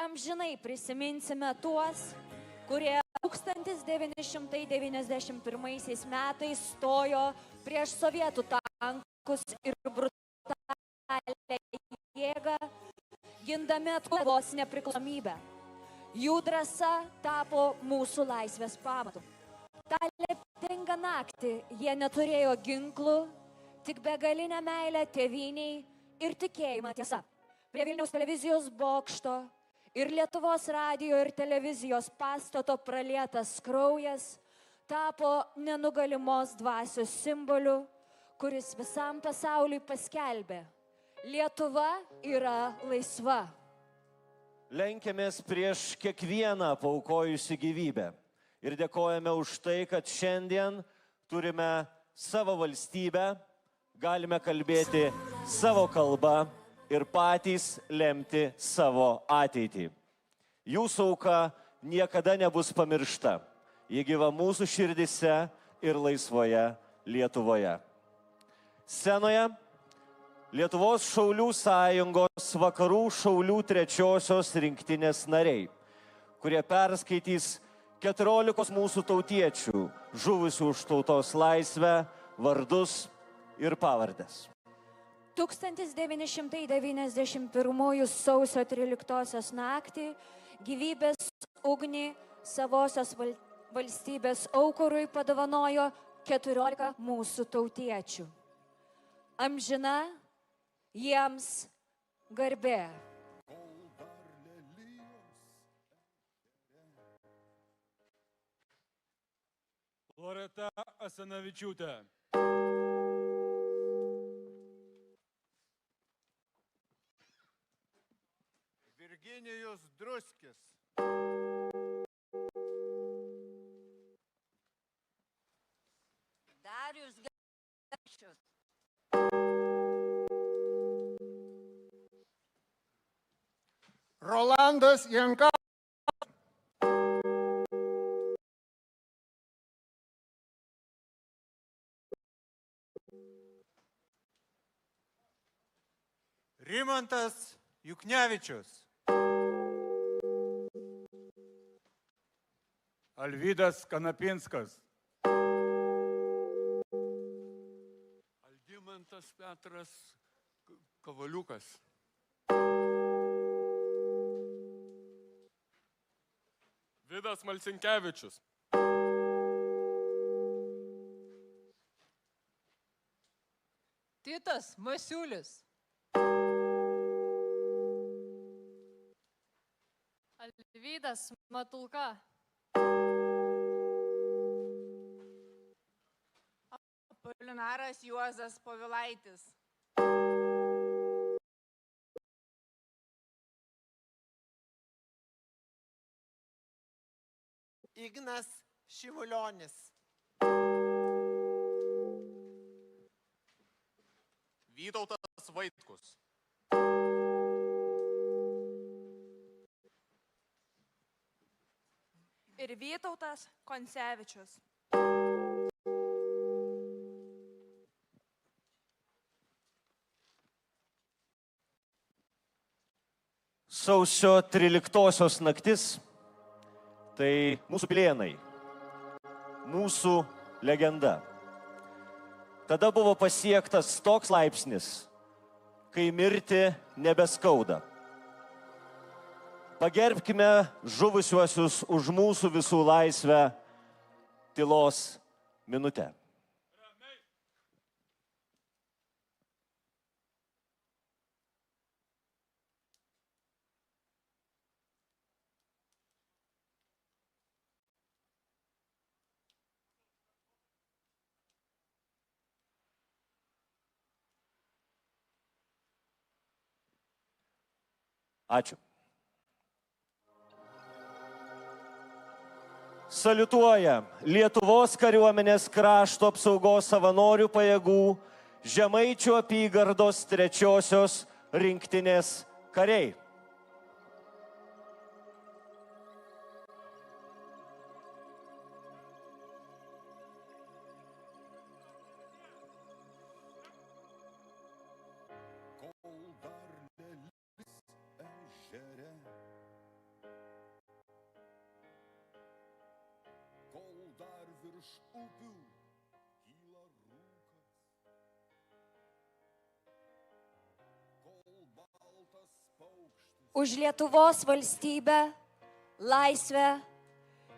amžinai prisiminsime tuos, kurie 1991 metais stojo prieš sovietų tankus ir brutalią jėgą, gindami Lietuvos nepriklausomybę. Jų drąsa tapo mūsų laisvės pamatu. Ta lemtingą naktį jie neturėjo ginklų, tik begalinę meilę tėvynei ir tikėjimą tiesa. Prie Vilniaus televizijos bokšto ir Lietuvos radijo ir televizijos pastato pralietas kraujas tapo nenugalimos dvasios simboliu, kuris visam pasauliui paskelbė: Lietuva yra laisva. Lenkiamės prieš kiekvieną paaukojusi gyvybę ir dėkojame už tai, kad šiandien turime savo valstybę, galime kalbėti savo kalbą ir patys lemti savo ateitį. Jūsų auka niekada nebus pamiršta. Ji gyva mūsų širdise ir laisvoje Lietuvoje. Scenoje Lietuvos šaulių sąjungos vakarų šaulių 3-osios rinktinės nariai, kurie perskaitys 14 mūsų tautiečių žuvusių už tautos laisvę vardus ir pavardes. 1991 sausio 13 naktį gyvybės ugnį savosios valstybės aukurui padovanojo 14 mūsų tautiečių. Amžina jiems garbė. Loreta Asanavičiūtė. Virginijus Druskis. Darius Gašius. Rolandas Janka. Rimantas Juknevičius. Alvydas Kanapinskas. Algimantas Petras Kavaliukas. Vidas Malsinkevičius. Titas Masiulis. Alvydas Matulka. Apolinaras Juozas Povilaitis. Ignas Šimulionis. Vytautas Vaitkus. Ir Vytautas Koncevičius. Sausio 13 naktis tai mūsų pilėnai, mūsų legenda. Tada buvo pasiektas toks laipsnis, kai mirti nebeskauda. Pagerbkime žuvusiuosius už mūsų visų laisvę tylos minutę. Ačiū. Saliutuoja Lietuvos kariuomenės krašto apsaugos savanorių pajėgų Žemaičių apygardos 3-osios rinktinės kariai. Virš upių kyla rūkas, kol baltas paukštis Už Lietuvos valstybę, laisvę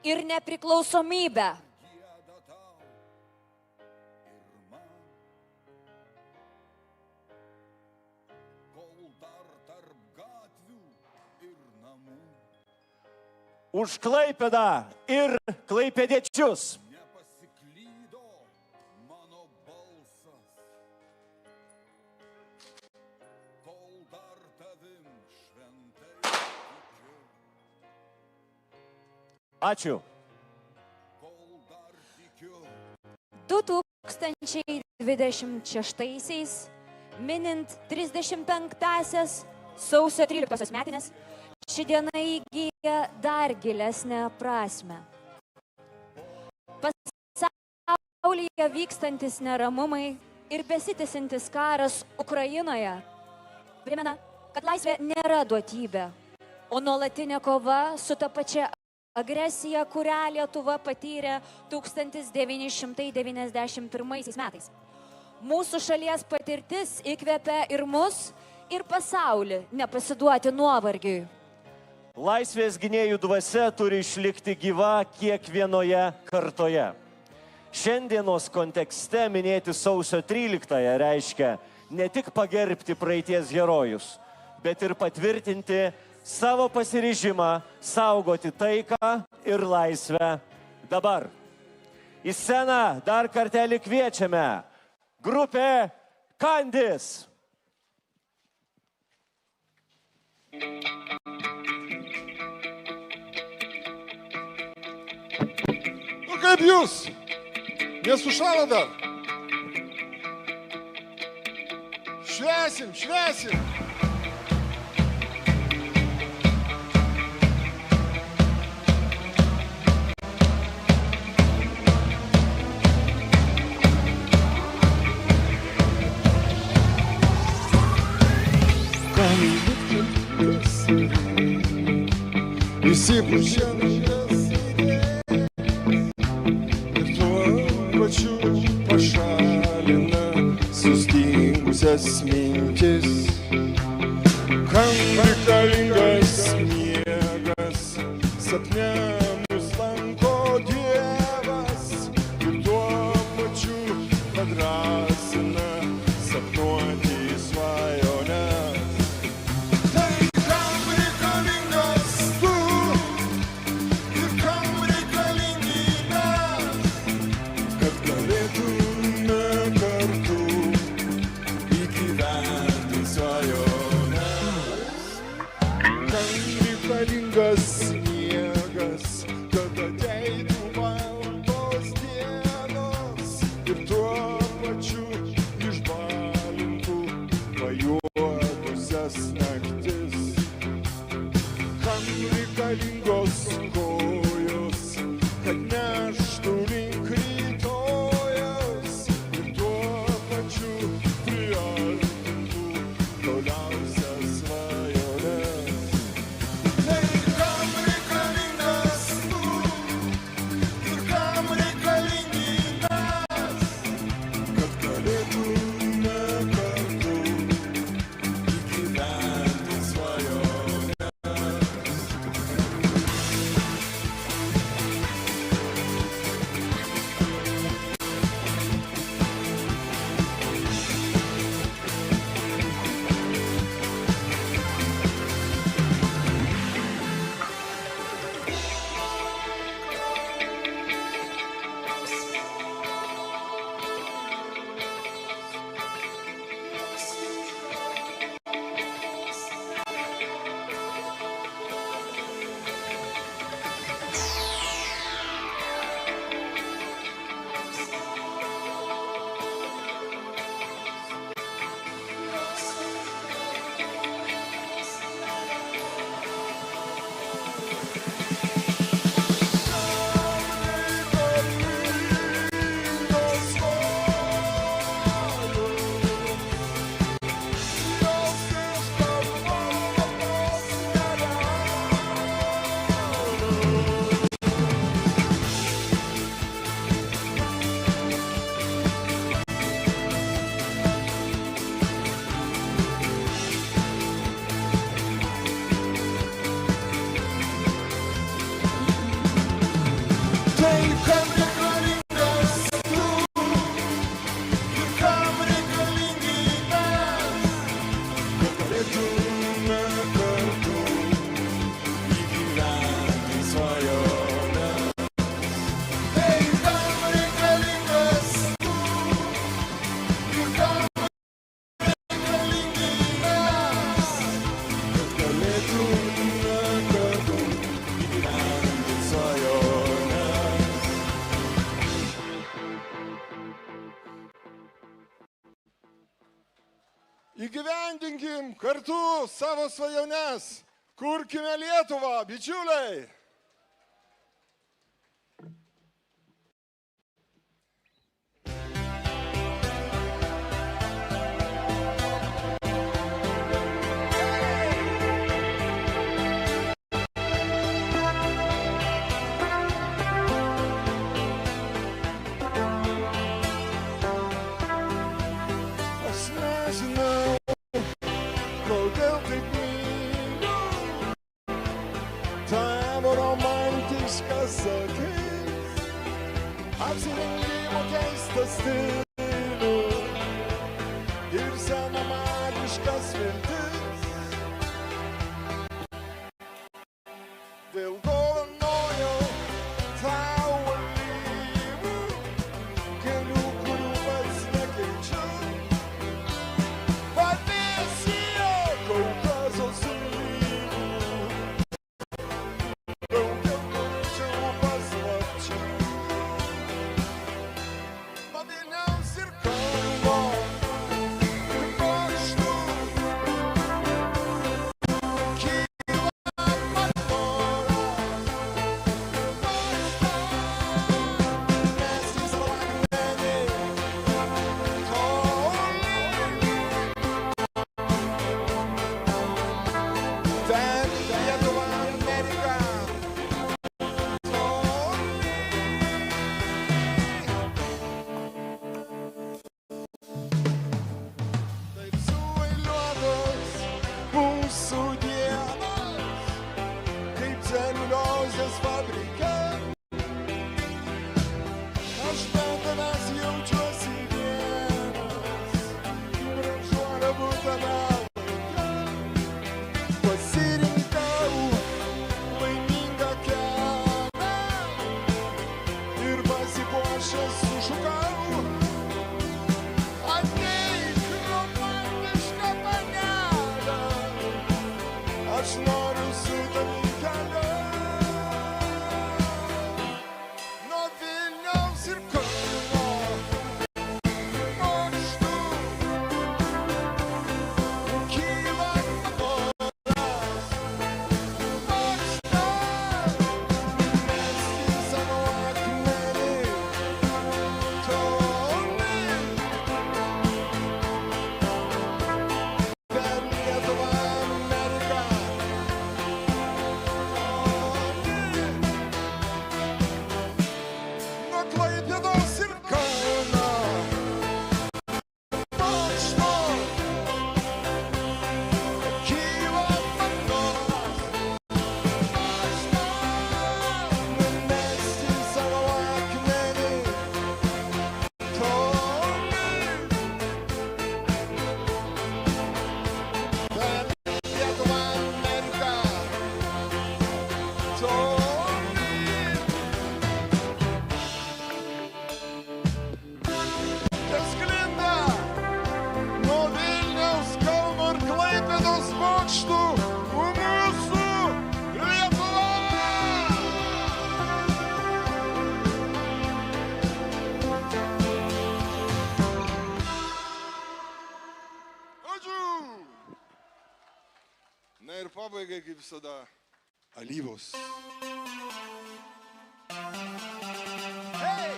ir nepriklausomybę. gieda tau ir man. Kol dar tarp gatvių ir namų Už Klaipėdą ir klaipėdiečius. nepasiklydo mano balsas. Kol dar tavim šventai tikiu, Ačiū. kol dar tikiu, 2026-aisiais, minint 35-asias sausio 13-osios metinės, ši diena įgyja dar gilesnę prasme. Pasaulyje vykstantis neramumai ir besitęsiantis karas Ukrainoje primena, kad laisvė nėra duotybė, o nuolatinė kova su ta pačia agresija, kurią Lietuva patyrė 1991 metais. Mūsų šalies patirtis įkvepia ir mus, ir pasaulį nepasiduoti nuovargiui. Laisvės gynėjų dvasia turi išlikti gyva kiekvienoje kartoje. Šiandienos kontekste minėti sausio 13-ąją reiškia ne tik pagerbti praeities herojus, bet ir patvirtinti savo pasiryžimą saugoti taiką ir laisvę dabar. Į sceną dar kartelį kviečiame grupė Kandis. Nu kaip jūs? Nesušalo dar? Švęsim, švęsim. Visi pučiankas ir tuo pačiu pašalina sustingusias mintis. Kam reikalingas miegas, sapne mus lanko Dievas ir tuo pačiu padrąsina sapnuoti svajones. Tai kam reikalingas tu ir kam reikalingi mes, kad galėtume kartu įgyvendinti svajones. Kam reikalingas sniegas, kad ateitų baltos dienos ir tuo pačiu išbalintų pajuodusias naktis. Kam reikalingos kojos, kad neštų link rytojaus ir tuo pačiu priartintų toliausias svajones. Tai kam reikalingas tu ir kam reikalingi mes, kad galėtume kartu įgyvendinti svajones. Įgyvendinkim kartu savo svajones. Kurkime Lietuvą, bičiuliai. Aš nežinau, kodėl taip myliu tavo romantiškas akis, apsirengimo keistas stilių ir senamadiškas viltis. Vėl dovanojau tau alyvų, kelių, kurių pats nekeičiu. Padėsėjo Kaukazo slyvų, daugiau norėčiau paslapčių. Nuo Vilniaus ir Kauno ir Bokštų kyla man noras. Mes į savo akmenį toli. Ten Lietuva, Amerika, toli. Taip sueiliuotos mūsų dienos, kaip celiuliozės fabrike. Aš be tavęs jaučiuosi vienas, gražuolė būtame laike. Pasirinkau laimingą kelią ir pasipuošęs sušukau: ateik, romantiška panelė, aš noriu su tavim keliauti. Nuo Vilniaus ir Kauno Bokštų kyla noras. Bokštą mesti savo akmenį toli. Per Lietuvą, Ameriką, toli. Nuo Klaipėdos ir Kauno Bokšto kyla man noras. Bokštą numesti savo akmenį toli. Per Lietuvą, Ameriką, toli. Kas sklinda nuo Vilniaus, Kauno ir Klaipėdos bokštų, mūsų Lietuva. Ačiū. Na ir pabaigai, kaip visada, alyvos. Hey!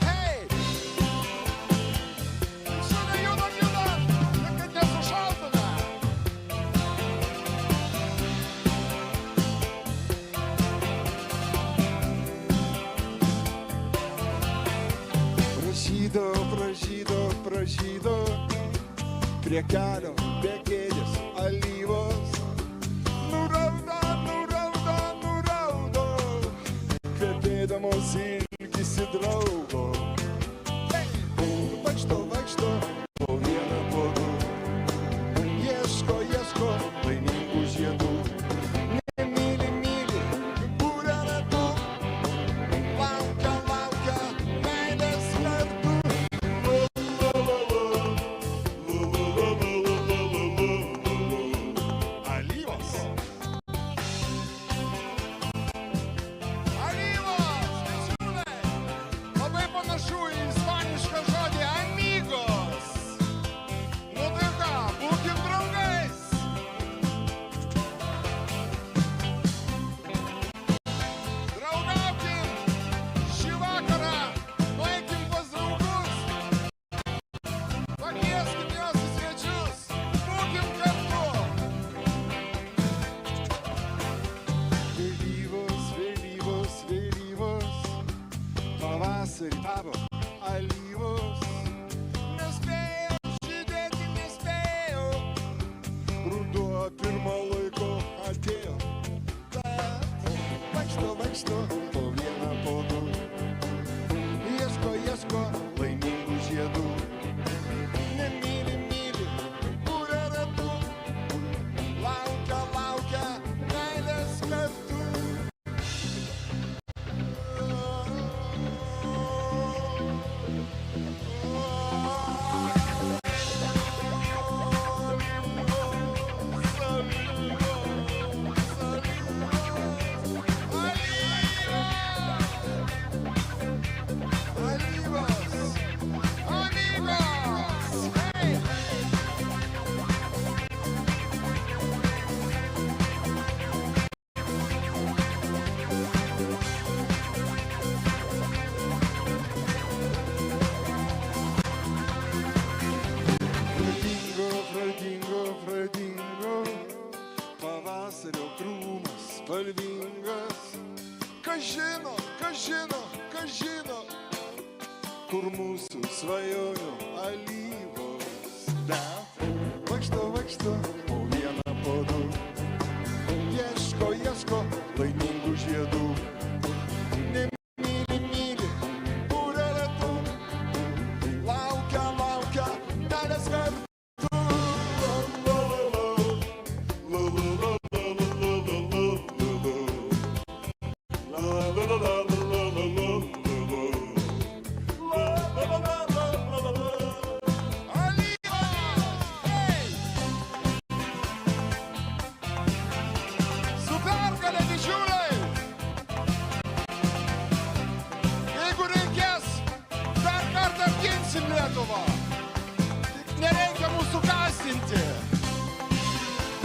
Hey! Šalia judam, kad nesušaltume. Pražydo prie kelio bėgėjas alyvos. Nuraudo, kvepėdamos ilgisi draugo. Vaikšto po vieną po du, ieško laimingų žiedų. Myli, būrė metu, laukia meilės kartu. Alyvos. pavasarį tavo alyvos. Nespėjau žydėti, nespėjau, ruduo pirmo laiko atėjo. Bet vaikšto po vieną po du, ieško laimingų žiedų. Nemyli, kuria ratų, laukia meilės kartu. Pradingo, pavasario krūmas spalvingas. Kas žino, kur mūsų svajonių alyvos. Bet vaikšto po vieną po du, ieško laimingų žiedų. Nemyli, kuria ratų, laukia meilės kartu. Lietuvą. Tik nereikia mūsų gąsdinti,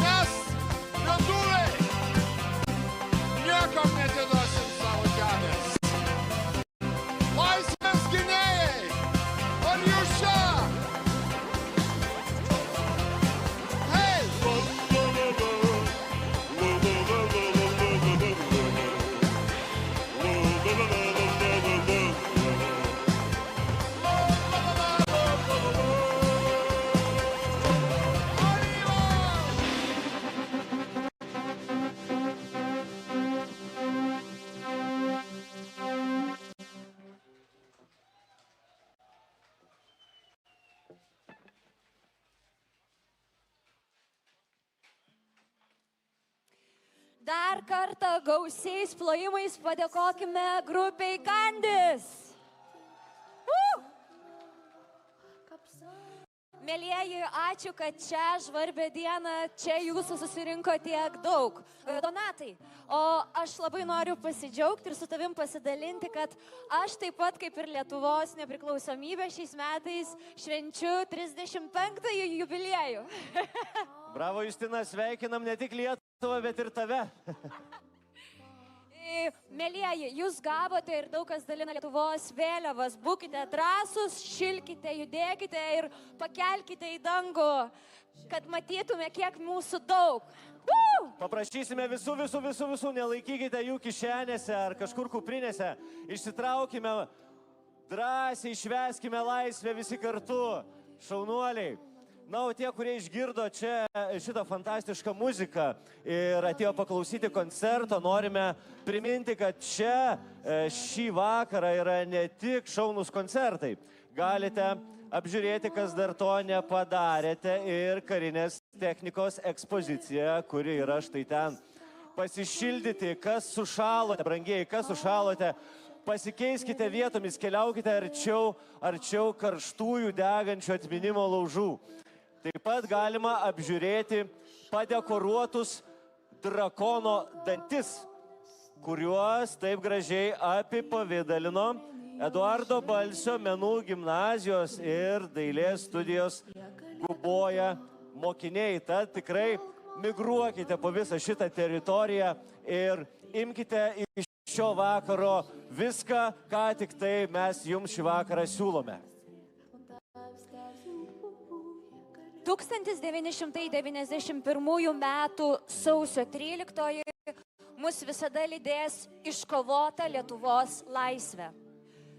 nes lietuviai niekam netiduosim savo žemės. Laisvės gynėjai, ar jūs čia? Hei! Dar kartą gausiais plojimais padėkokime grupiai Kandis. Mėlyjeji, ačiū, kad čia žvarbę dieną, čia jūsų susirinko tiek daug. Donatai, o aš labai noriu pasidžiaugti ir su tavim pasidalinti, kad aš taip pat kaip ir Lietuvos nepriklausomybė šiais metais švenčiu 35-ąjį jubiliejų. Bravo, Justina, sveikinam ne tik Lietuvą, bet ir tave. Mėlyjeji, jūs gavote ir daug kas dalina Lietuvos vėliavas. Būkite drąsūs, šilkite, judėkite ir pakelkite į dangų, kad matytume, kiek mūsų daug. Paprašysime visų, nelaikykite jų kišenėse ar kažkur kuprinėse. Išsitraukime, drąsiai švęskime laisvę visi kartu. Šaunuoliai. Na, o tie, kurie išgirdo čia šitą fantastišką muziką ir atėjo paklausyti koncerto, norime priminti, kad čia šį vakarą yra ne tik šaunūs koncertai. Galite apžiūrėti, kas dar to nepadarėte, ir karinės technikos ekspoziciją, kuri yra štai ten. Pasišildyti, kas sušalote, brangieji, kas sušalote, pasikeiskite vietomis, keliaukite arčiau karštųjų degančių atminimo laužų. Taip pat galima apžiūrėti padekoruotus drakono dantis, kuriuos taip gražiai apipavidalino Eduardo Balsio menų gimnazijos ir dailės studijos Guboja mokiniai. Tad tikrai migruokite po visą šitą teritoriją ir imkite iš šio vakaro viską, ką tik tai mes jums šį vakarą siūlome. 1991 metų sausio 13 mus visada lydės iškovota Lietuvos laisvė.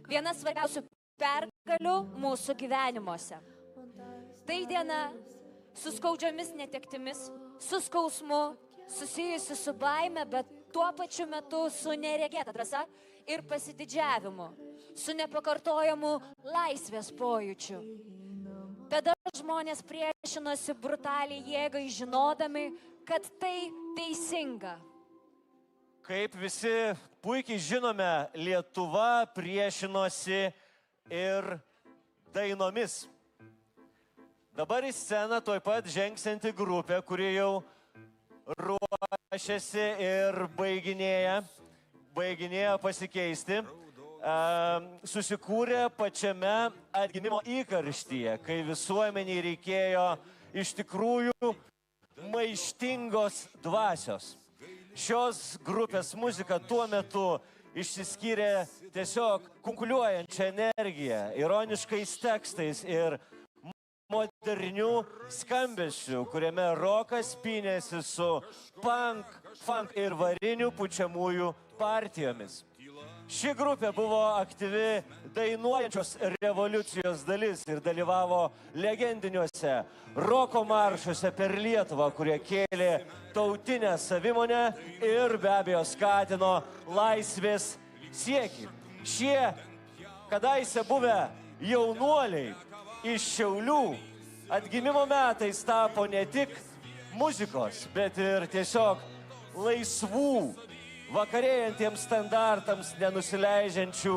viena svarbiausių pergalių mūsų gyvenimuose. Tai diena su skaudžiomis netektimis, su skausmu, susijusi su baime, bet tuo pačiu metu su neregėta drąsa ir pasididžiavimu, su nepakartojamu laisvės pojūčiu. Tada žmonės priešinosi brutaliai jėgai, žinodami, kad tai teisinga. Kaip visi puikiai žinome, Lietuva priešinosi ir dainomis. Dabar į sceną tuoj pat žengsianti grupė, kuri jau ruošiasi ir baiginėja pasikeisti, susikūrė pačiame atgimimo įkarštyje, kai visuomeniai reikėjo iš tikrųjų maištingos dvasios. Šios grupės muzika tuo metu išsiskyrė tiesiog kunkuliuojančią energiją, ironiškais tekstais ir modernių skambesių, kuriame rokas pynėsi su punk, funk ir varinių pučiamųjų partijomis. Ši grupė buvo aktyvi dainuojančios revoliucijos dalis ir dalyvavo legendiniuose roko maršuose per Lietuvą, kurie kėlė tautinę savimonę ir be abejo skatino laisvės siekį. Šie kadaise buvę jaunuoliai iš Šiaulių atgimimo metais tapo ne tik muzikos, bet ir tiesiog laisvų, vakarėjantiems standartams nenusileidžiančių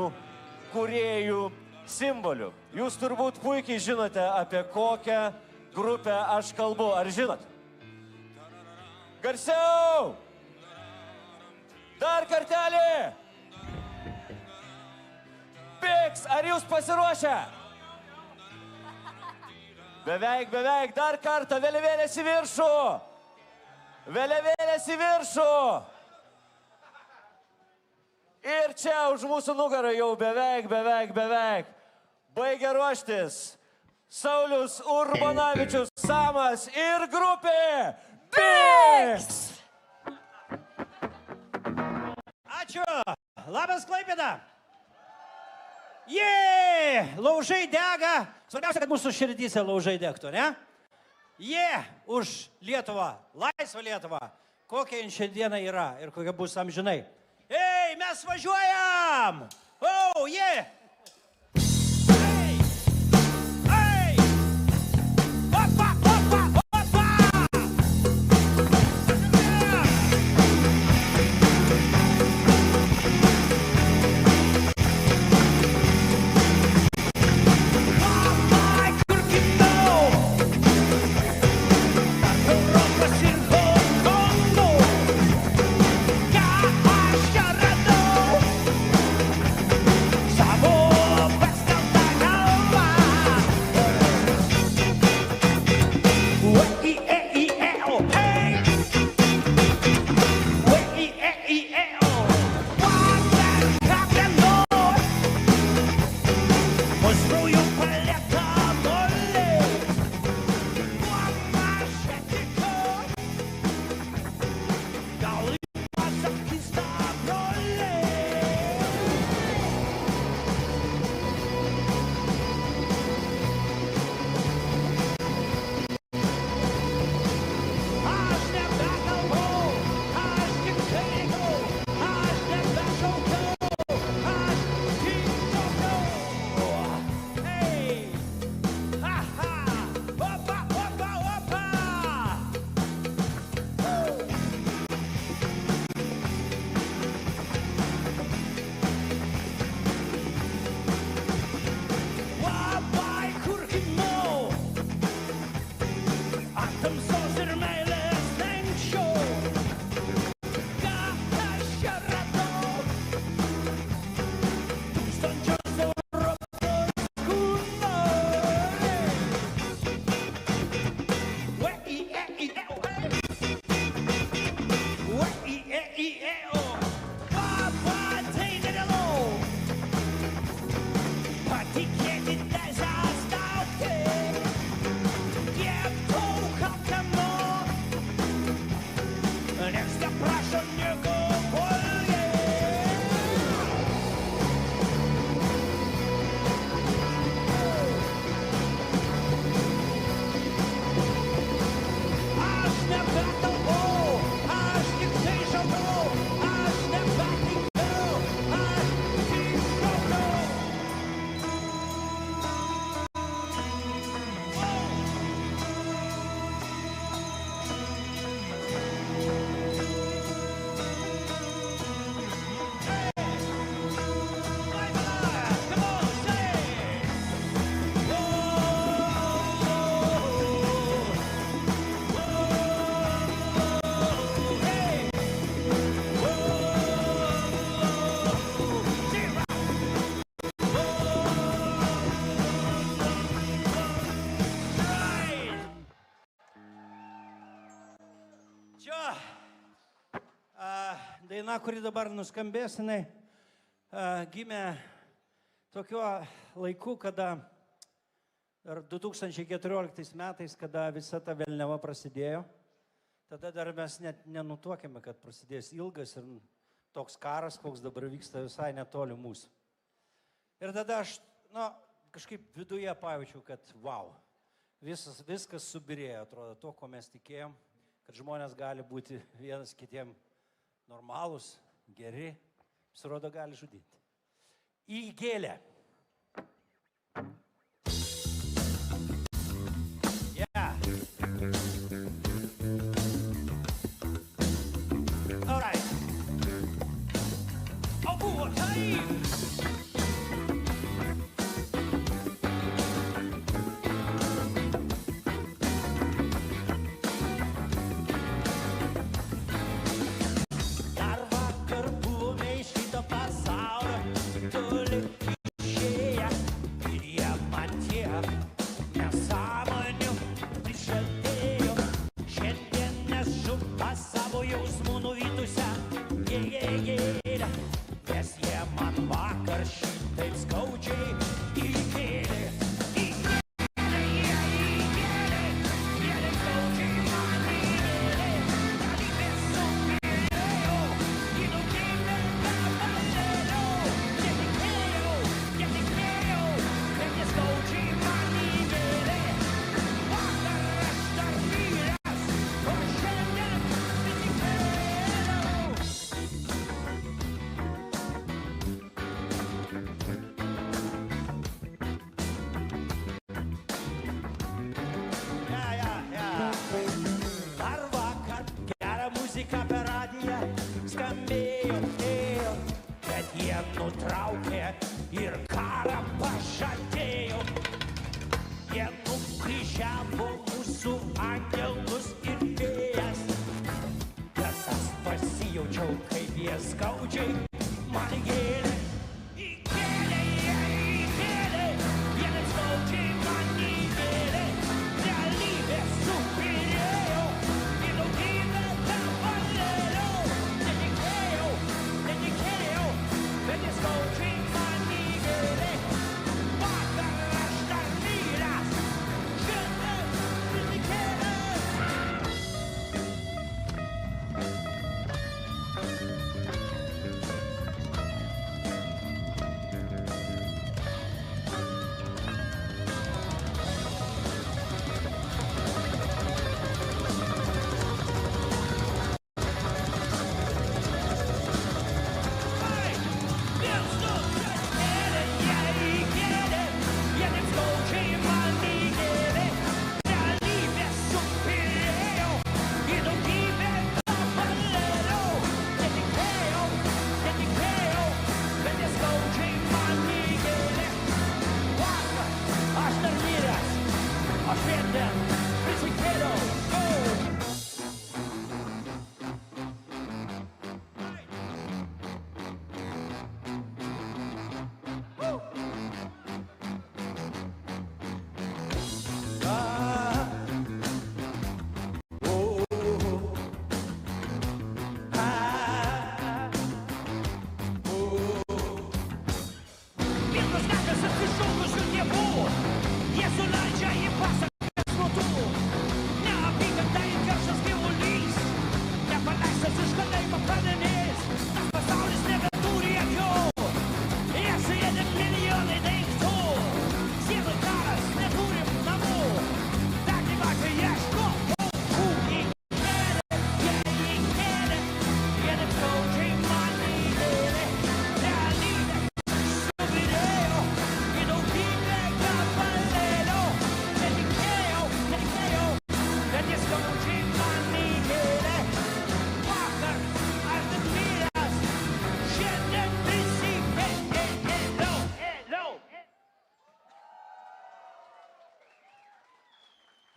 kūrėjų simbolių. Jūs turbūt puikiai žinote, apie kokią grupę aš kalbu. Ar žinot? Garsiau! Dar kartelį! Piks, ar jūs pasiruošę? Beveik, dar kartą, vėliavėlės į viršų! Vėliavėlės į viršų! Ir čia už mūsų nugarą jau beveik. Baigia ruoštis Saulius Urbonavičius, Samas ir grupė Piks! Ačiū! Labas, Klaipėda! Laužai dega. Svarbiausia, kad mūsų širdyse laužai degtų, ne? Už Lietuvą, laisvą Lietuvą. Kokia jin šiandieną yra ir kokia bus amžinai. Mes važiuojam! Savo daina, kuri dabar nuskambės, jinai gimė tokiu laiku, kada dar 2014 metais, kada visa ta velniava prasidėjo. Tada dar mes net nenutuokėme, kad prasidės ilgas ir toks karas, koks dabar vyksta visai netoli mūsų. Ir tada aš, kažkaip viduje pajaučiau, kad wow, viskas subirėjo, atrodo, to, ko mes tikėjom, kad žmonės gali būti vienas kitiem normalūs, geri, pasirodo, gali žudyti. Į gėlę. Yeah. All right. Abu Taib. Dar vakar buvome iš šito pasaulio, toli išėję, ir jie man tiek nesąmonių prižadėjo. Šiandien nešu pas savo jausmų nuvytusią gėlę, nes jie man vakar šitaip skaudžiai įkėlė. Dar vakar gerą muziką per radiją skambėjo, bet jie nutraukė ir karą pažadėjo. Jie nukryžiavo mūsų angelus ir vėjas. Kas aš pasijaučiau, kaip jie skaudžiai man gėlė. Įkėlė, jie net skaudžiai man įgėlė. Realybė subyrėjo į daugybę tabalėlių. Netikėjau, bet jie skaudžiai man įgėlė. Vakar aš dar vyras, šiandien prisikėlė.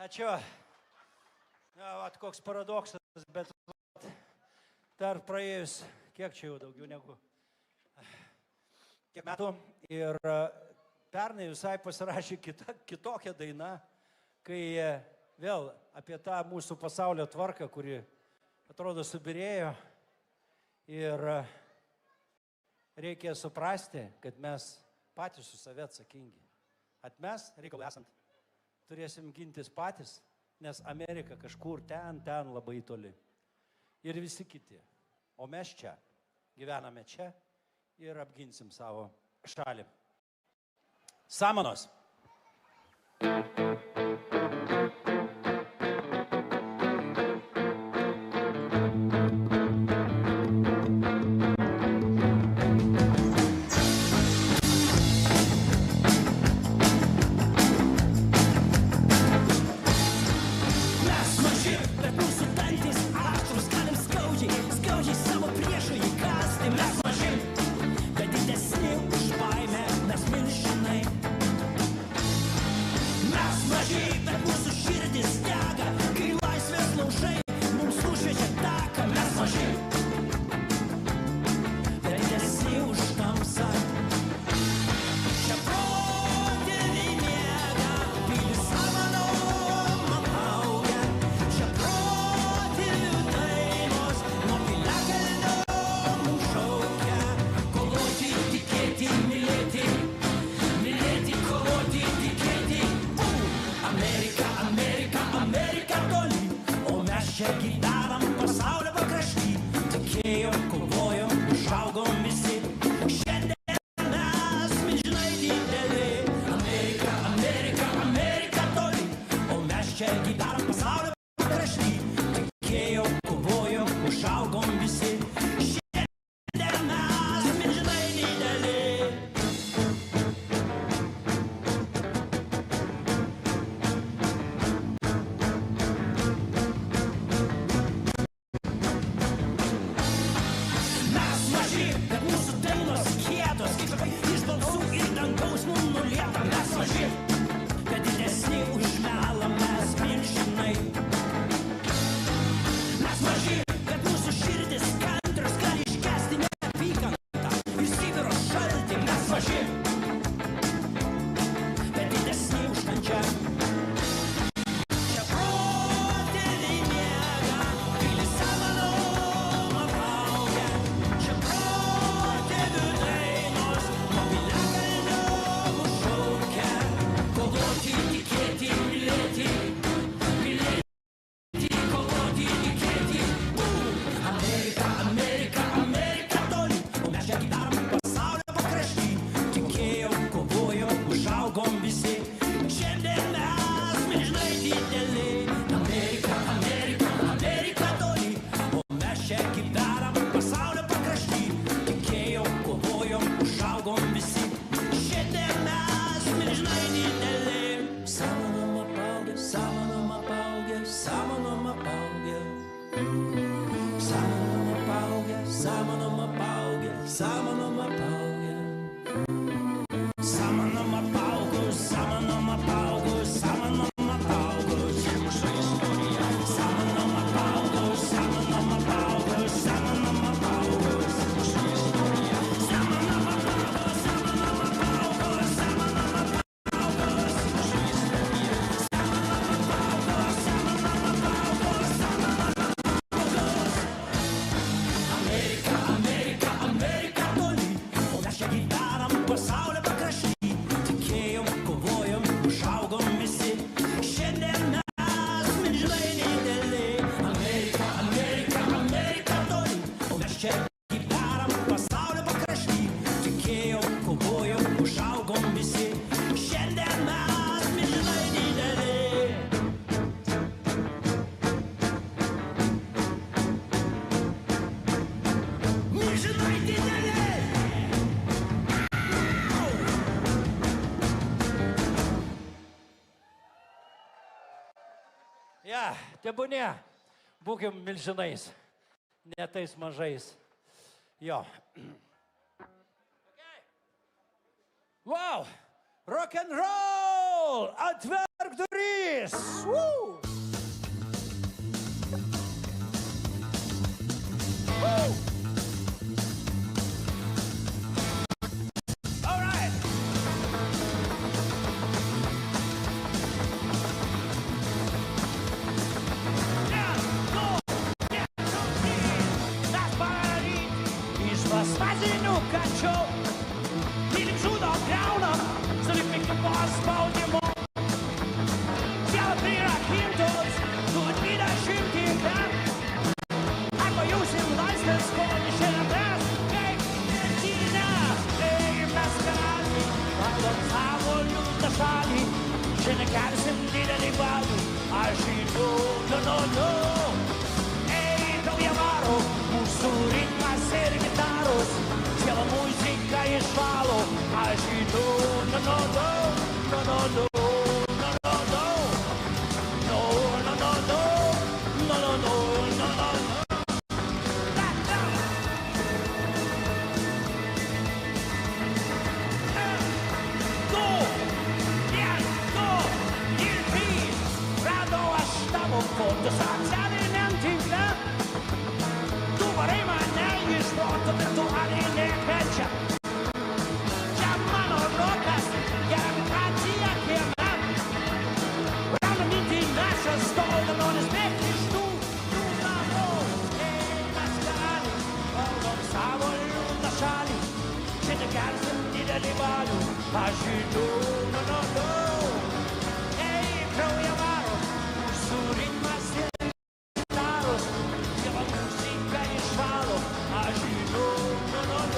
Ačiū. Vat koks paradoksas, bet dar praėjus, kiek čia jau daugiau negu kiek metų. Ir pernai visai pasirašė kitokią dainą, kai vėl apie tą mūsų pasaulio tvarką, kuri atrodo subirėjo. Ir reikia suprasti, kad mes patys su save atsakingi. Mes, reikalui esant, turėsim gintis patys, nes Amerika kažkur ten labai toli. Ir visi kiti. O mes čia, gyvename čia ir apginsim savo šalį. Samanos. Tebūnie, būkim milžinais, ne tais mažais. Jo. Wow, rock and roll, atverk duris. Woo! Woo! All right. That's what I need. spaudimo. Siela prirakintos, tu 20 metų. Arba jausim laisvės skonį šiandien mes, kaip merginės. Ei, mes karaliai, valdom savo liūdną šalį. Šiandien kelsim didelį balių, aš žinau, no. Ei, kraują varo, mūsų ritmas ir gitaros. Siela muzika išvalo, aš žinau, no. Foto socialiniam tinkle. Tu varai mane iš proto, bet tu ani nekvečia. Čia mano rokas, gera vibracija kieme. Rauda mintį nešas, stoda noris bėgti iš tų namų. Ei, mes karaliai, valdom savo liūdną šalį. Šiandien kelsim didelį balių, aš žinau, no. Ei, kraują varo, mūsų ritmas ir gitaros. Siela muzika išvalo, aš žinau, no.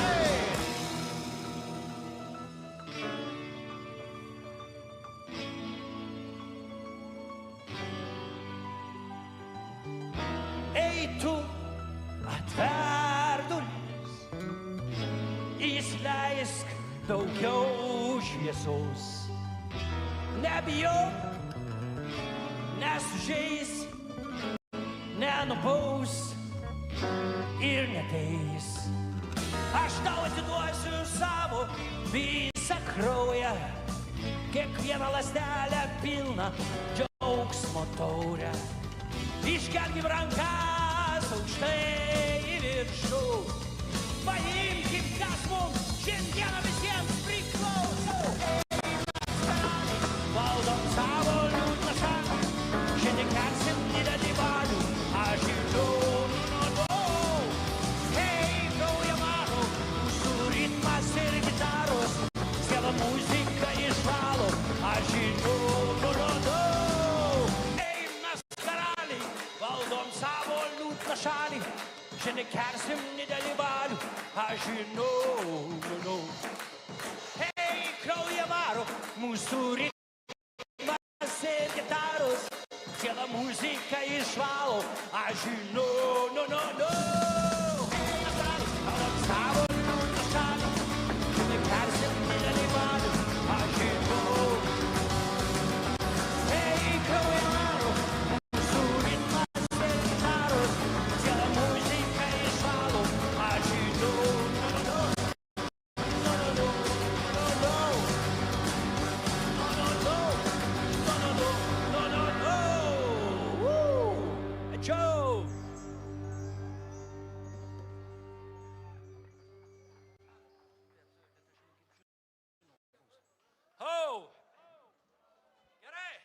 Hey! Ei, tu atver duris, įsileisk daugiau šviesos. Nebijok, nesužeis, nenubaus ir neteis. Aš tau atiduosiu savo visą kraują, kiekvieną ląstelę pilną džiaugsmo taurę. Iškelkim rankas aukštai į viršų, paimkim, kas mums šiandieną visiems priklauso. Ei, mes karaliai, valdom savo liūdną šalį. Šiandien kelsim didelį balių, aš žinau, no. Ei, kraują varo, mūsų ritmas ir gitaros. Siela muzika išvalo, aš žinau, no. Ei, mes karaliai, valdom savo liūdną šalį. Šiandien kelsim didelį balių, aš žinau, no. Ei, kraują varo, mūsų ritmas ir gitaros. Siela muzika išvalo, aš žinau, no. Ei, mes karaliai, valdom savo liūdną šalį. Šiandien kelsim didelį balių, aš žinau. Ei, kraują varo, mūsų ritmas ir gitaros. Siela muzika išvalo, aš žinau, no. Joe! Ho! Gerai!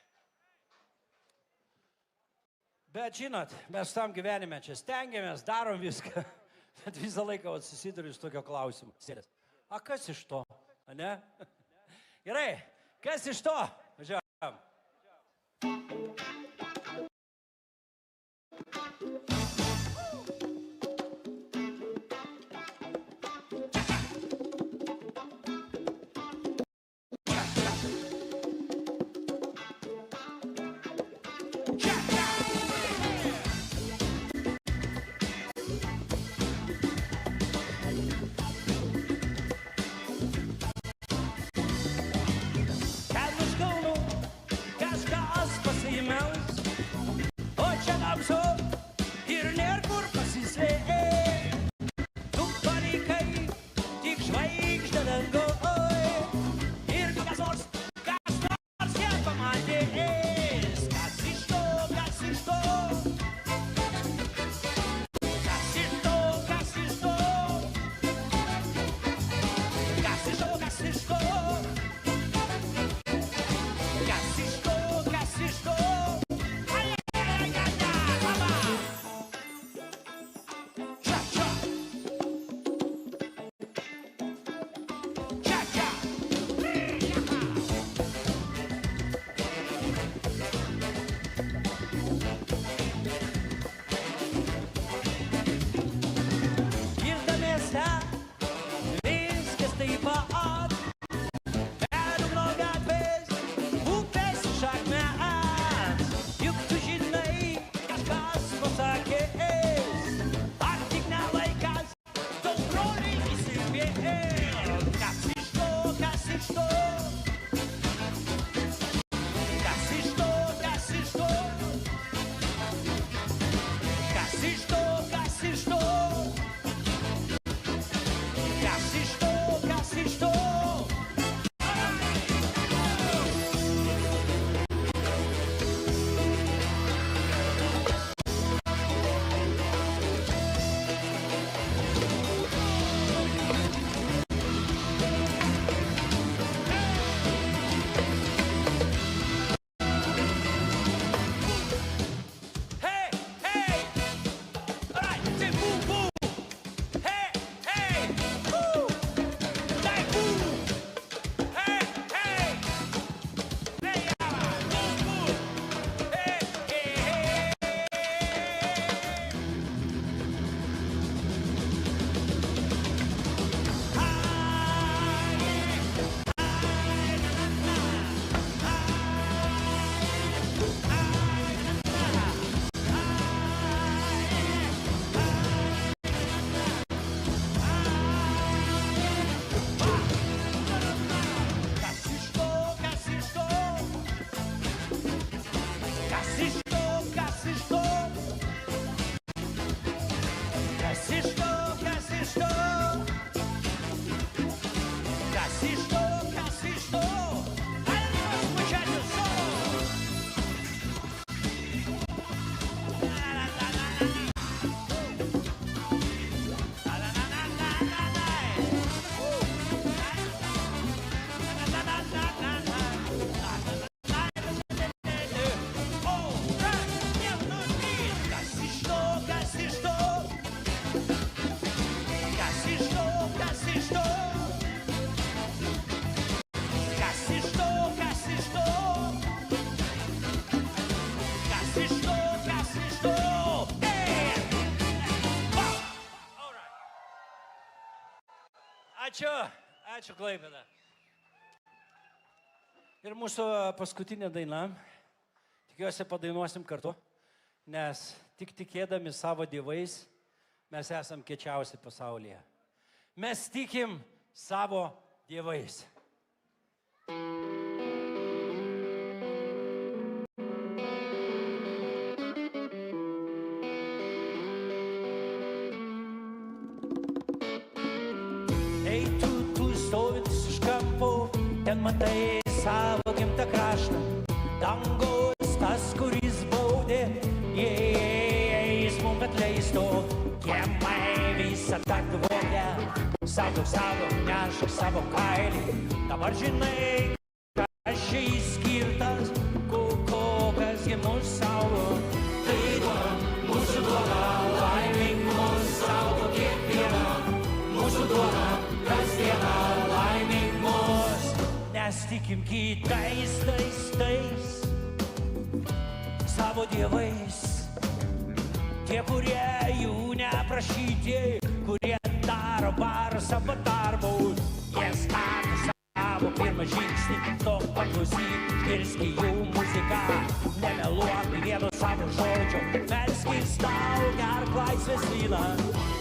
Bet žinot, mes tam gyvenime čia stengiamės, darom viską, bet visą laiką susiduriu su tokio klausimu. Sėdės. A kas iš to? A ne? Gerai, kas iš to? Važiuojam. Can the school Ačiū. Ačiū, Klaipėda. Ir mūsų paskutinė daina. Tikiuosi, padainuosim kartu, nes tik tikėdami savo dievais mes esam kiečiausi pasaulyje. Mes tikim savo dievais. Ei, tu stovintis už kampo, ten matai savo gimtą kraštą. Dangus tas, kuris baudė, jis mums atleisto. Kiemai visą tą dvokę, saugok savo, nešak savo kailį. Dabar žinai, kas čia įskirtas, kokas jie mus saugo. Tai duona, mūsų duona, laimink mus saugo kiekvieną. Mūsų duona, kasdieną laimink mus. Nes tikim kitais, tais, savo dievais. Tie, kurie jų neprašyti, kurie daro barą savo darbą, jie stato savo pirmą žingsnį, to paklausyk, išgirski jų muziką, nemeluok vieno savo žodžio, melskis tau, gerk laisvės vyną.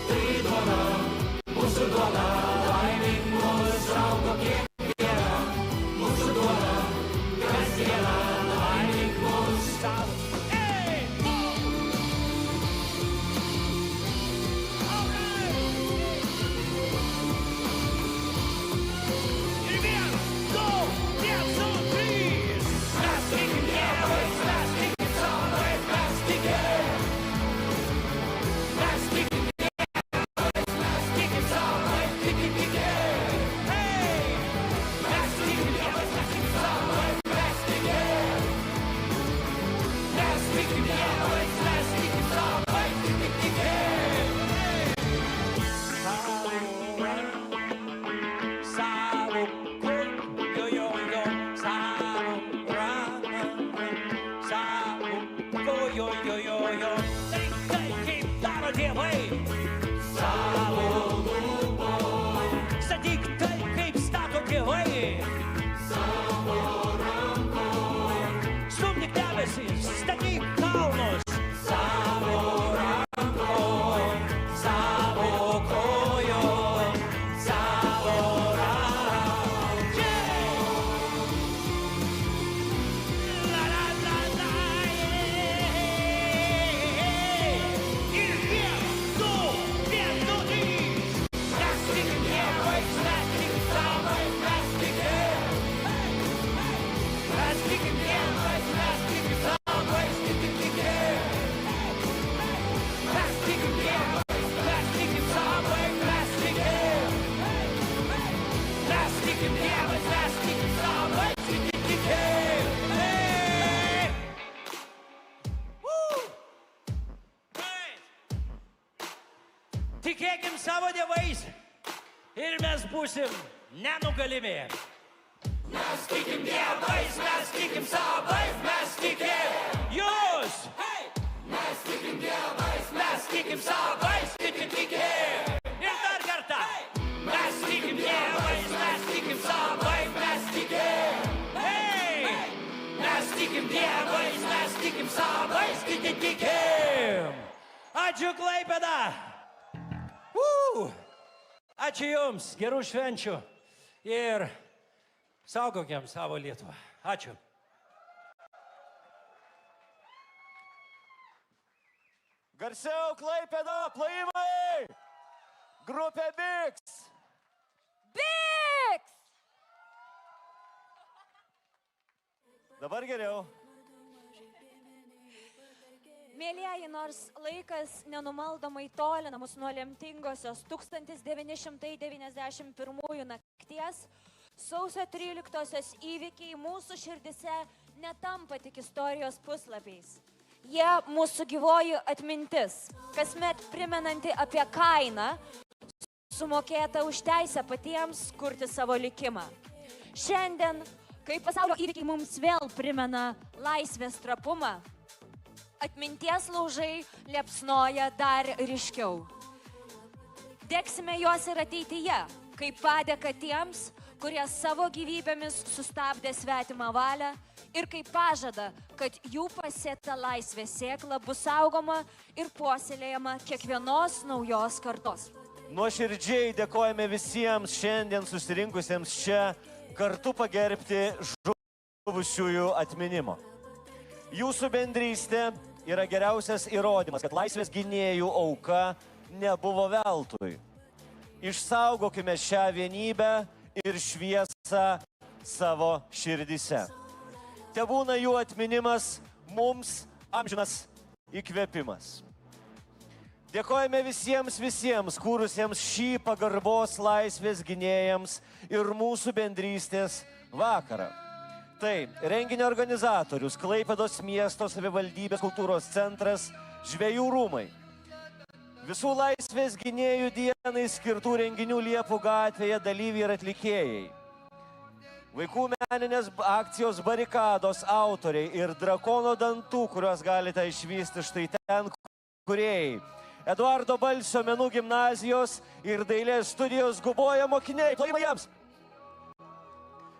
Tai duona, mūsų duona, laimink mus, saugo kiekvieną. Mūsų duona, kasdieną, laimink mus, saugo. Tikėkim savo dievais ir mes būsim nenugalimi. Mes tikim dievais, mes tikim savais, mes tikim jūs. Mes tikim dievais, mes tikim savais, tikim. Ir dar kartą. Mes tikim dievais, mes tikim savais, mes tikim. Mes tikim dievais, mes tikim savais, tikim. Ačiū, Klaipėda. Ačiū Jums, gerų švenčių ir saugokim savo Lietuvą. Ačiū. Garsiau, Klaipėda, plojimai! Grupė Biks! Biks! Dabar geriau. Mėlyjeji, nors laikas nenumaldomai tolina mus nuo lemtingosios 1991 nakties, sausio 13-osios įvykiai mūsų širdise netampa tik istorijos puslapiais. Jie mūsų gyvoji atmintis, kasmet primenanti apie kainą, sumokėtą už teisę patiems kurti savo likimą. Šiandien, kai pasaulio įvykiai mums vėl primena laisvės trapumą, atminties laužai liepsnoja dar ryškiau. Degsime juos ir ateityje, kaip padėka tiems, kurie savo gyvybėmis sustabdė svetimą valią ir kaip pažada, kad jų pasėta laisvės sėkla bus saugoma ir puoselėjama kiekvienos naujos kartos. Nuoširdžiai dėkojame visiems šiandien susirinkusiems čia kartu pagerbti žuvusiųjų atminimo. Jūsų bendrystė yra geriausias įrodymas, kad laisvės gynėjų auka nebuvo veltui. Išsaugokime šią vienybę ir šviesą savo širdyse. Tebūna jų atminimas mums amžinas įkvėpimas. Dėkojame visiems, kūrusiems šį pagarbos laisvės gynėjams ir mūsų bendrystės vakarą. Tai renginio organizatorius Klaipėdos miesto savivaldybės kultūros centras Žvejų rūmai. Visų laisvės gynėjų dienai skirtų renginių Liepų gatvėje dalyviai ir atlikėjai. Vaikų meninės akcijos barikados autoriai ir drakono dantų, kuriuos galite išvysti štai ten kūrėjai. Eduardo Balsio menų gimnazijos ir dailės studijos Guboja mokiniai. Plojimai jiems!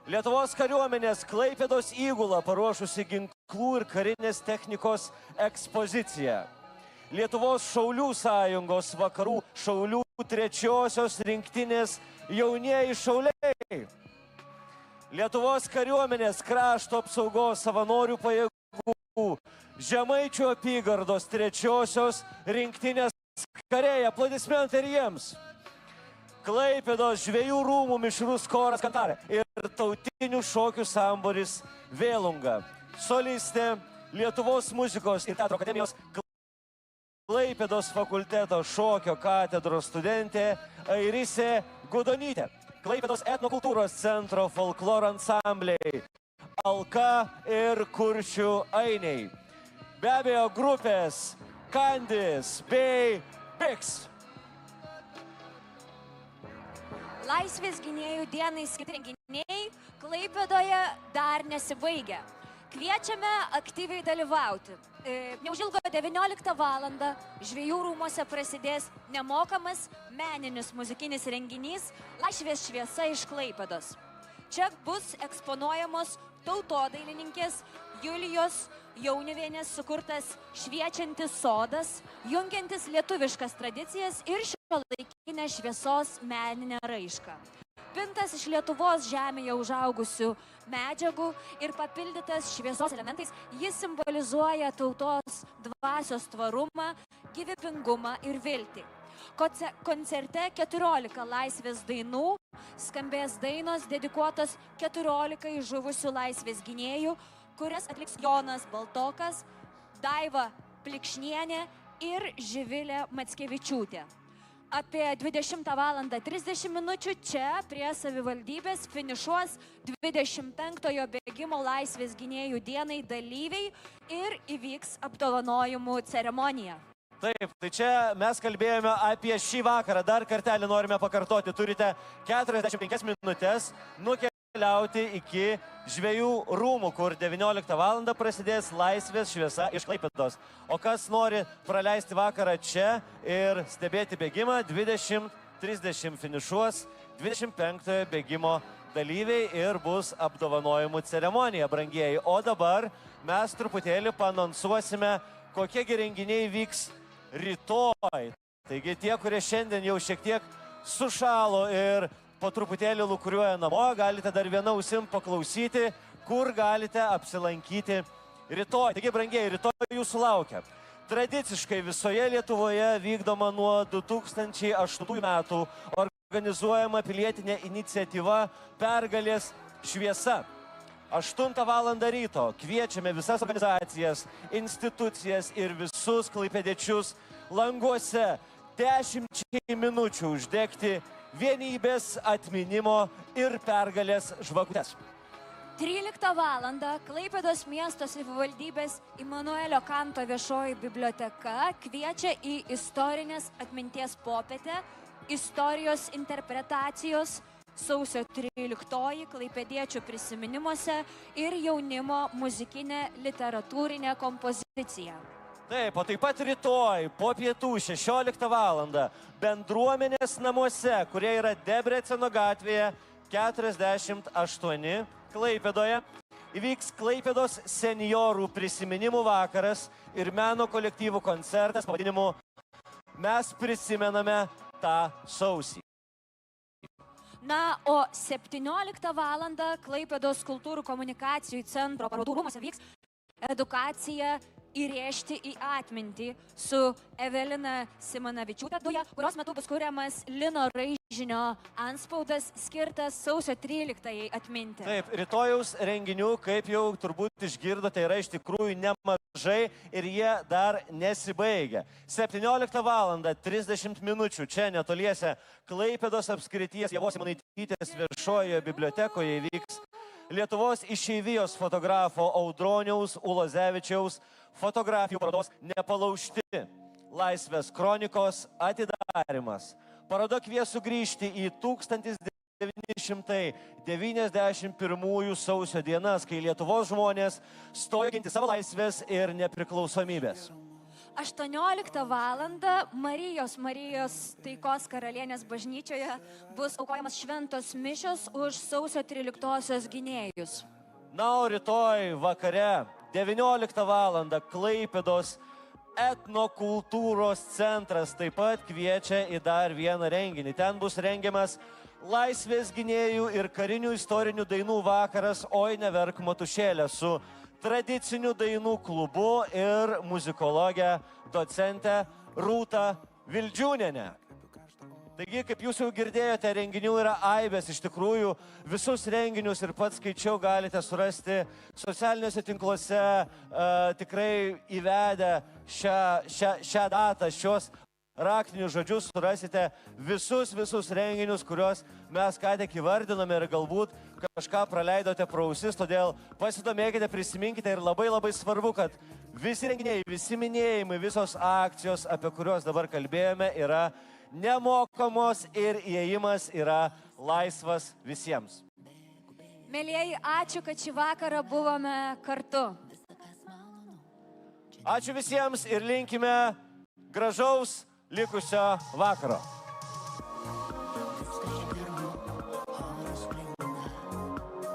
Lietuvos kariuomenės Klaipėdos įgula paruošusi ginklų ir karinės technikos ekspoziciją. Lietuvos šaulių sąjungos vakarų šaulių 3-osios rinktinės jaunieji šauliai. Lietuvos kariuomenės krašto apsaugos savanorių pajėgų Žemaičių apygardos 3-osios rinktinės kariai. Aplodismentai ir jiems. Klaipėdos Žvejų rūmų mišrus choras Kantarė ir tautinių šokių samboris Vėlunga. Solistė Lietuvos muzikos ir teatro akademijos Klaipėdos fakulteto šokio katedros studentė Airisė Gudonytė. Klaipėdos etnokultūros centro folkloro ansambliai Alka ir Kuršių ainiai. Be abejo grupės Kandis bei Piks. Laisvės gynėjų dienai skirti renginiai Klaipėdoje dar nesibaigia. Kviečiame aktyviai dalyvauti. Neužilgo 19 valandą Žvejų rūmuose prasidės nemokamas meninis muzikinis renginys Laisvės šviesa iš Klaipėdos. Čia bus eksponuojamos tautodailininkės Julijos Jaunivienės sukurtas šviečiantis sodas, jungiantis lietuviškas tradicijas ir šiuolaikinę šviesos meninę raišką. Pintas iš Lietuvos žemėje užaugusių medžiagų ir papildytas šviesos elementais, jis simbolizuoja tautos dvasios tvarumą, gyvybingumą ir viltį. Koncerte 14 laisvės dainų skambės dainos dedikuotos 14 žuvusių laisvės gynėjų, kurias atliks Jonas Baltokas, Daiva Plikšnienė ir Živilė Mackevičiūtė. Apie 20:30 minučių čia prie savivaldybės finišuos 25-ojo bėgimo laisvės gynėjų dienai dalyviai ir įvyks apdovanojimų ceremonija. Taip, tai čia mes kalbėjome apie šį vakarą. Dar kartelį norime pakartoti. Turite 45 minutės nukeliauti iki Žvejų rūmų, kur 19 valandą prasidės laisvės šviesa iš Klaipėdos. O kas nori praleisti vakarą čia ir stebėti bėgimą, 20:30 finišuos 25-ojo bėgimo dalyviai ir bus apdovanojimų ceremonija, brangieji. O dabar mes truputėlį paanonsuosime, kokie renginiai vyks rytoj. Taigi tie, kurie šiandien jau šiek tiek sušalo ir po truputėlį lukuriuoja namo, galite dar vieną ausim paklausyti, kur galite apsilankyti rytoj. Taigi, brangieji, rytoj jūsų laukia. Tradiciškai visoje Lietuvoje vykdoma nuo 2008 metų organizuojama pilietinė iniciatyva Pergalės šviesa. 8 valandą ryto kviečiame visas organizacijas, institucijas ir visus klaipėdiečius languose 10 minučių uždegti vienybės, atminimo ir pergalės žvakutes. 13 valandą Klaipėdos miesto savivaldybės Imanuelio Kanto viešoji biblioteka kviečia į istorinės atminties popietę, istorijos interpretacijos, sausio 13 klaipėdiečių prisiminimuose ir jaunimo muzikinė literatūrinė kompozicija. Taip, o taip pat rytoj po pietų 16 val. Bendruomenės namuose, kurie yra Debreceno gatvėje 48 Klaipėdoje, įvyks Klaipėdos seniorų prisiminimų vakaras ir meno kolektyvų koncertas pavadinimu Mes prisimename tą sausį. Na, o 17 val. Klaipėdos kultūrų komunikacijų centro parodų rūmuose vyks edukacija įrėžti į atmintį su Evelina Simonavičiūtė, kurios metu bus kuriamas lino raižinio antspaudas skirtas sausio 13-ai atminti. Taip, rytojaus renginių, kaip jau turbūt išgirdote, yra iš tikrųjų nemažai ir jie dar nesibaigia. 17 val. 30 minučių čia netoliese Klaipėdos apskrities Ievos Simonaitytės viešojoje bibliotekoje įvyks Lietuvos išeivijos fotografo Audroniaus Ulozevičiaus fotografijų parodos Nepalaužti laisvės kronikos atidarimas. Paroda kvies sugrįžti į 1991 sausio dienas, kai Lietuvos žmonės stojo ginti savo laisvės ir nepriklausomybės. 18 val. Marijos taikos karalienės bažnyčioje bus aukojamas šventos mišios už sausio 13-osios gynėjus. Na, o rytoj vakare 19 val. Klaipėdos etnokultūros centras taip pat kviečia į dar vieną renginį. Ten bus rengiamas laisvės gynėjų ir karinių istorinių dainų vakaras Oi neverk motušėlė su tradicinių dainų klubu ir muzikologė docentė Rūta Vildžiūnienė. Taigi, kaip jūs jau girdėjote, renginių yra aibės. Iš tikrųjų, visus renginius ir pats skaičiau galite surasti socialiniuose tinkluose, tikrai įvedę šią datą, šios raktinius žodžius surasite visus renginius, kuriuos mes ką tik įvardiname ir galbūt kažką praleidote pro ausis, todėl pasidomėkite, prisiminkite ir labai svarbu, kad visi renginiai, visi minėjimai, visos akcijos, apie kuriuos dabar kalbėjome, yra nemokamos ir įėjimas yra laisvas visiems. Mielieji, ačiū, kad šį vakarą buvome kartu. Ačiū visiems ir linkime gražaus likusio vakaro.